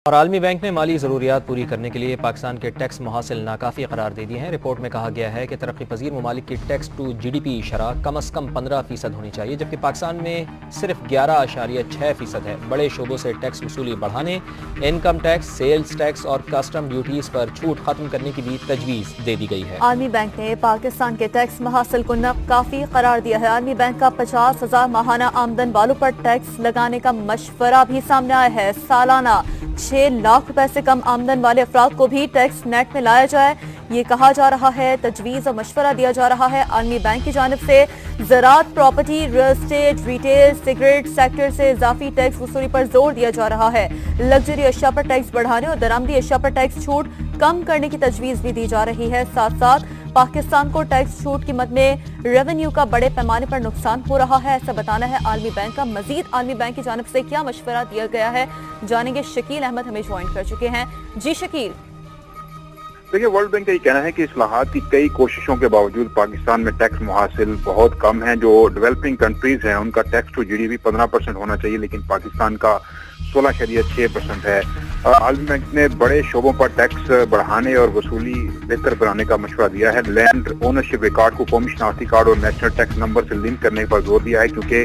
اور عالمی بینک نے مالی ضروریات پوری کرنے کے لیے پاکستان کے ٹیکس محاصل ناکافی قرار دے دیے ہیں۔ رپورٹ میں کہا گیا ہے کہ ترقی پذیر ممالک کی tax to G D P شرح کم از کم 15% ہونی چاہیے، جبکہ پاکستان میں صرف 11.6% ہے۔ بڑے شعبوں سے ٹیکس وصولی بڑھانے، انکم ٹیکس، سیلز ٹیکس اور کسٹم ڈیوٹیز پر چھوٹ ختم کرنے کی بھی تجویز دے دی گئی ہے۔ عالمی بینک نے پاکستان کے ٹیکس محاصل کو ناکافی قرار دیا ہے۔ عالمی بینک کا 50,000 ماہانہ آمدن والوں پر ٹیکس لگانے کا مشورہ بھی سامنے آیا ہے۔ سالانہ 6 لاکھ روپے سے کم آمدن والے افراد کو بھی ٹیکس نیٹ میں لایا جائے، یہ کہا جا رہا ہے۔ تجویز اور مشورہ دیا جا رہا ہے۔ عالمی بینک کی جانب سے زراعت، property, real estate, retail, cigarette sector سے اضافی ٹیکس وصولی پر زور دیا جا رہا ہے۔ لگژری اشیاء پر ٹیکس بڑھانے اور درآمدی اشیاء پر ٹیکس چھوٹ کم کرنے کی تجویز بھی دی جا رہی ہے۔ ساتھ ساتھ پاکستان کو ٹیکس چھوٹ کی مد میں ریونیو کا بڑے پیمانے پر نقصان ہو رہا ہے، ایسا بتانا ہے عالمی بینک کا۔ مزید عالمی بینک کی جانب سے کیا مشورہ دیا گیا ہے جانیں گے۔ شکیل احمد ہمیں جوائن کر چکے ہیں۔ جی شکیل۔ دیکھیے، ورلڈ بینک کا یہ کہنا ہے کہ اصلاحات کی کئی کوششوں کے باوجود پاکستان میں ٹیکس محاصل بہت کم ہیں۔ جو ڈیولپنگ کنٹریز ہیں ان کا tax to G D P 15% ہونا چاہیے، لیکن پاکستان کا 16.6% ہے۔ عالمی بینک نے بڑے شعبوں پر ٹیکس بڑھانے اور وصولی بہتر بنانے کا مشورہ دیا ہے۔ لینڈ اونرشپ ریکارڈ کو قومی شناختی کارڈ اور نیشنل ٹیکس نمبر سے لنک کرنے پر زور دیا ہے، کیونکہ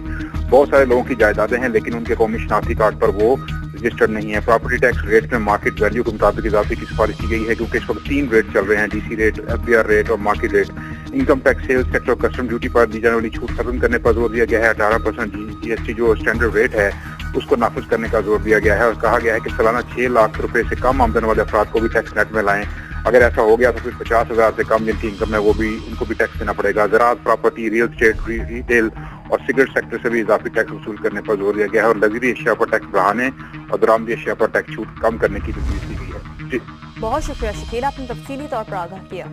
بہت سارے لوگوں کی جائیدادیں ہیں لیکن ان کے قومی شناختی کارڈ پر وہ رجسٹرڈ نہیں ہے۔ پراپرٹی ٹیکس ریٹ میں مارکیٹ ویلیو کے مطابق اضافے کی سفارش کی گئی ہے، کیونکہ اس وقت 3 ریٹ چل رہے ہیں: D C rate, F B R rate اور market rate. Income tax, sales tax اور کسٹم ڈیوٹی پر دی جانے والی چھوٹ ختم کرنے پر زور دیا گیا ہے۔ 18% جی ایس ٹی جو اسٹینڈرڈ ریٹ ہے اس کو نافذ کرنے کا زور دیا گیا ہے، اور کہا گیا ہے کہ سالانہ 6 لاکھ روپے سے کم آمدن والے افراد کو بھی ٹیکس نیٹ میں لائیں۔ اگر ایسا ہو گیا تو پھر 50,000 سے کم جن کی انکم ہے ان کو بھی ٹیکس دینا پڑے گا۔ زراعت، پراپرٹی، ریل اسٹیٹ، ریٹیل اور سگریٹ سیکٹر سے بھی اضافی ٹیکس وصول کرنے پر زور دیا گیا ہے، اور لگژری اشیاء پر ٹیکس بڑھانے اور درآمدی اشیاء پر ٹیکس چھوٹ کم کرنے کی تجویز دی گئی ہے۔ جی بہت شکریہ شکیل، آپ نے تفصیلی طور پر آگاہ کیا۔